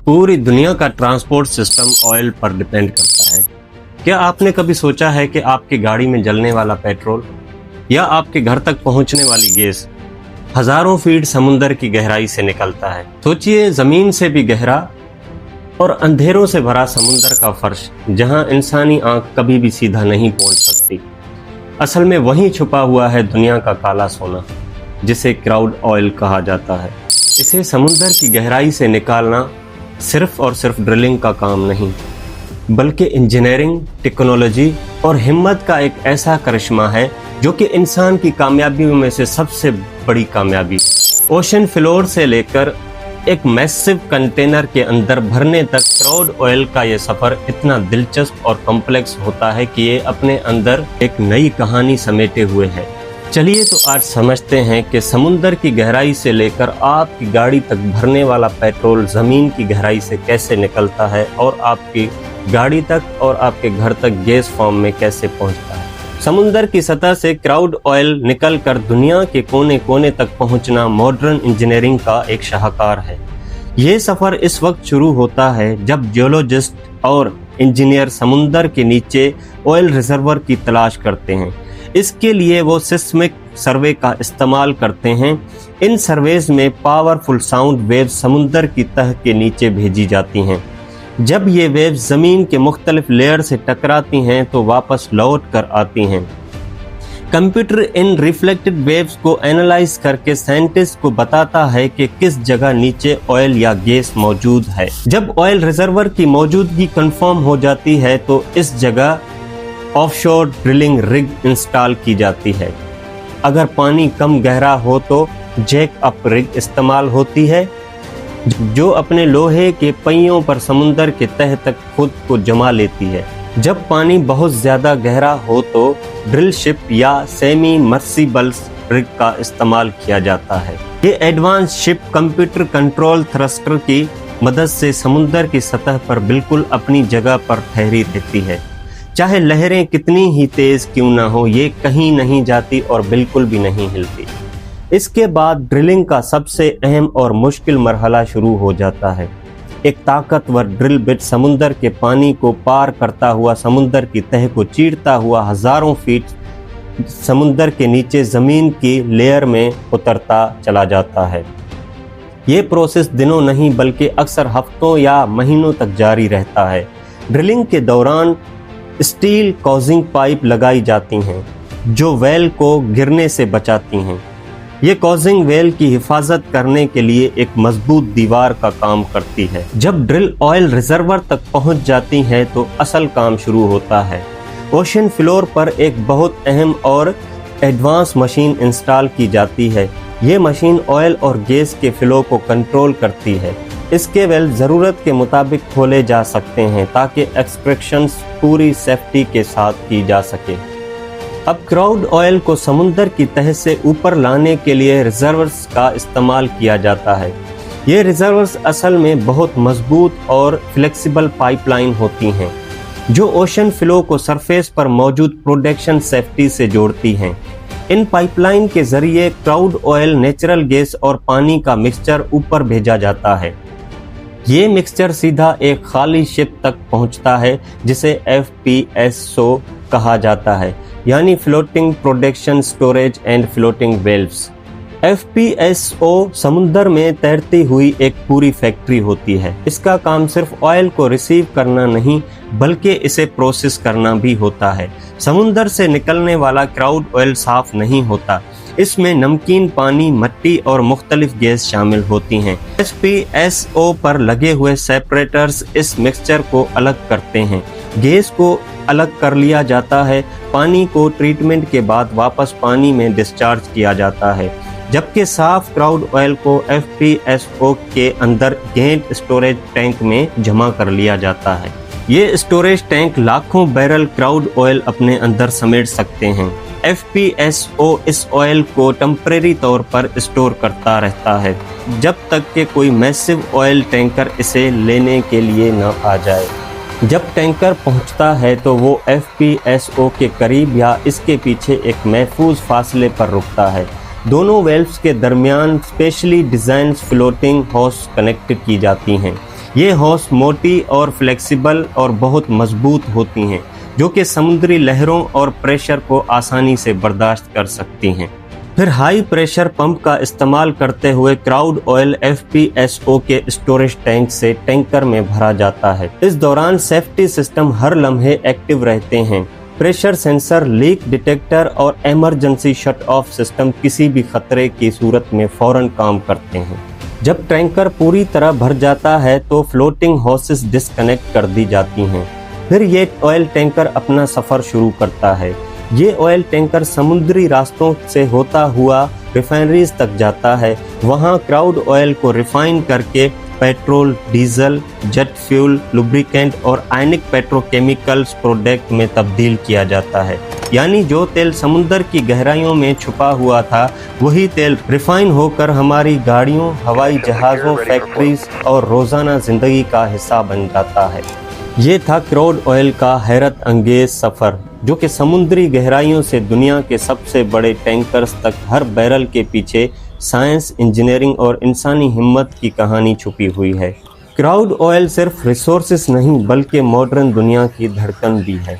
पूरी दुनिया का ट्रांसपोर्ट सिस्टम ऑयल पर डिपेंड करता है। क्या आपने कभी सोचा है कि आपकी गाड़ी में जलने वाला पेट्रोल या आपके घर तक पहुंचने वाली गैस हजारों फीट समुद्र की गहराई से निकलता है। सोचिए, जमीन से भी गहरा और अंधेरों से भरा समुद्र का फर्श, जहां इंसानी आंख कभी भी सीधा नहीं पहुंच सकती। असल में वहीं छुपा हुआ है दुनिया का काला सोना, जिसे क्राउड ऑयल कहा जाता है। इसे समुद्र की गहराई से निकालना सिर्फ और सिर्फ ड्रिलिंग का काम नहीं, बल्कि इंजीनियरिंग, टेक्नोलॉजी और हिम्मत का एक ऐसा करिश्मा है जो कि इंसान की कामयाबियों में से सबसे बड़ी कामयाबी। ओशन फ्लोर से लेकर एक मैसिव कंटेनर के अंदर भरने तक क्राउड ऑयल का ये सफर इतना दिलचस्प और कॉम्प्लेक्स होता है कि ये अपने अंदर एक नई कहानी समेटे हुए है। चलिए तो आज समझते हैं कि समुद्र की गहराई से लेकर आपकी गाड़ी तक भरने वाला पेट्रोल जमीन की गहराई से कैसे निकलता है और आपकी गाड़ी तक और आपके घर तक गैस फॉर्म में कैसे पहुंचता है। समुद्र की सतह से क्राउड ऑयल निकलकर दुनिया के कोने कोने तक पहुंचना मॉडर्न इंजीनियरिंग का एक शाहकार है। ये सफर इस वक्त शुरू होता है जब जियोलॉजिस्ट और इंजीनियर समुद्र के नीचे ऑयल रिजर्वर की तलाश करते हैं। इसके लिए वो सिस्मिक सर्वे का इस्तेमाल करते हैं। इन सर्वेज में पावरफुल साउंड वेव्स समुद्र की तह के नीचे भेजी जाती हैं। जब ये वेव्स ज़मीन के मुख्तलिफ लेयर से टकराती हैं तो वापस लौट कर आती हैं। कंप्यूटर इन रिफ्लेक्टेड वेव्स को एनालाइज करके साइंटिस्ट को बताता है कि किस जगह नीचे ऑयल या गैस मौजूद है। जब ऑयल रिजर्वर की मौजूदगी कंफर्म हो जाती है तो इस जगह ऑफशोर ड्रिलिंग रिग इंस्टॉल की जाती है। अगर पानी कम गहरा हो तो जैक अप रिग इस्तेमाल होती है, जो अपने लोहे के पहियों पर समुद्र के तह तक खुद को जमा लेती है। जब पानी बहुत ज़्यादा गहरा हो तो ड्रिल शिप या सेमी मर्सिबल्स रिग का इस्तेमाल किया जाता है। ये advance ship computer control thruster की मदद से समुद्र की सतह पर बिल्कुल अपनी जगह पर ठहरी रहती है। चाहे लहरें कितनी ही तेज क्यों ना हो, ये कहीं नहीं जाती और बिल्कुल भी नहीं हिलती। इसके बाद ड्रिलिंग का सबसे अहम और मुश्किल मरहला शुरू हो जाता है। एक ताकतवर ड्रिल बिट समुद्र के पानी को पार करता हुआ समुद्र की तह को चीरता हुआ हजारों फीट समुद्र के नीचे जमीन की लेयर में उतरता चला जाता है। ये प्रोसेस दिनों नहीं बल्कि अक्सर हफ्तों या महीनों तक जारी रहता है। ड्रिलिंग के दौरान स्टील कॉजिंग पाइप लगाई जाती हैं जो वेल को गिरने से बचाती हैं। ये कॉजिंग वेल की हिफाजत करने के लिए एक मजबूत दीवार का काम करती है। जब ड्रिल ऑयल रिजर्वर तक पहुंच जाती है तो असल काम शुरू होता है। ओशन फ्लोर पर एक बहुत अहम और एडवांस मशीन इंस्टॉल की जाती है। ये मशीन ऑयल और गैस के फ्लो को कंट्रोल करती है। इसके वेल ज़रूरत के मुताबिक खोले जा सकते हैं ताकि एक्सट्रैक्शंस पूरी सेफ्टी के साथ की जा सके। अब क्राउड ऑयल को समुद्र की तह से ऊपर लाने के लिए रिजर्वर्स का इस्तेमाल किया जाता है। ये रिजर्वर्स असल में बहुत मजबूत और फ्लेक्सिबल पाइपलाइन होती हैं जो ओशन फ्लो को सरफेस पर मौजूद प्रोडक्शन सेफ्टी से जोड़ती हैं। इन पाइपलाइन के जरिए क्राउड ऑयल, नेचुरल गैस और पानी का मिक्सचर ऊपर भेजा जाता है। ये मिक्सचर सीधा एक खाली शिप तक पहुंचता है जिसे FPSO कहा जाता है, यानी floating production storage and floating valves. FPSO समुद्र में तैरती हुई एक पूरी फैक्ट्री होती है। इसका काम सिर्फ ऑयल को रिसीव करना नहीं बल्कि इसे प्रोसेस करना भी होता है। समुद्र से निकलने वाला क्राउड ऑयल साफ नहीं होता। इसमें नमकीन पानी, मिट्टी और मुख्तलिफ गैस शामिल होती हैं। FPSO पर लगे हुए सेपरेटर्स इस मिक्सचर को अलग करते हैं। गैस को अलग कर लिया जाता है। पानी को ट्रीटमेंट के बाद वापस पानी में डिस्चार्ज किया जाता है, जबकि साफ क्राउड ऑयल को FPSO के अंदर गेंट स्टोरेज टैंक में जमा कर लिया जाता है। ये स्टोरेज टैंक लाखों बैरल क्राउड ऑयल अपने अंदर समेट सकते हैं। FPSO इस ऑयल को टेम्परेरी तौर पर स्टोर करता रहता है जब तक कि कोई मैसिव ऑयल टैंकर इसे लेने के लिए न आ जाए। जब टैंकर पहुंचता है तो वो FPSO के करीब या इसके पीछे एक महफूज फासले पर रुकता है। दोनों वेल्व्स के दरमियान स्पेशली डिज़ाइन फ्लोटिंग होस कनेक्ट की जाती हैं। یہ ہوس موٹی اور فلیکسیبل اور بہت مضبوط ہوتی ہیں جو کہ سمندری لہروں اور پریشر کو آسانی سے برداشت کر سکتی ہیں۔ پھر ہائی پریشر پمپ کا استعمال کرتے ہوئے کراؤڈ آئل FPSO کے اسٹوریج ٹینک سے ٹینکر میں بھرا جاتا ہے۔ اس دوران سیفٹی سسٹم ہر لمحے ایکٹیو رہتے ہیں۔ پریشر سینسر، لیک ڈیٹیکٹر اور ایمرجنسی شٹ آف سسٹم کسی بھی خطرے کی صورت میں فوراً کام کرتے ہیں۔ جب ٹینکر پوری طرح بھر جاتا ہے تو فلوٹنگ ہوسز ڈسکنیکٹ کر دی جاتی ہیں۔ پھر یہ آئل ٹینکر اپنا سفر شروع کرتا ہے۔ یہ آئل ٹینکر سمندری راستوں سے ہوتا ہوا ریفائنریز تک جاتا ہے۔ وہاں کراؤڈ آئل کو ریفائن کر کے پیٹرول، ڈیزل، جیٹ فیول، لوبریکینٹ اور آئنک پیٹرو کیمیکلز پروڈکٹ میں تبدیل کیا جاتا ہے۔ یعنی جو تیل سمندر کی گہرائیوں میں چھپا ہوا تھا وہی تیل ریفائن ہو کر ہماری گاڑیوں، ہوائی جہازوں، فیکٹریز اور روزانہ زندگی کا حصہ بن جاتا ہے۔ یہ تھا کراؤڈ آئل کا حیرت انگیز سفر جو کہ سمندری گہرائیوں سے دنیا کے سب سے بڑے ٹینکرز تک ہر بیرل کے پیچھے سائنس، انجینئرنگ اور انسانی ہمت کی کہانی چھپی ہوئی ہے۔ کراؤڈ آئل صرف ریسورسز نہیں بلکہ ماڈرن دنیا کی دھڑکن بھی ہے۔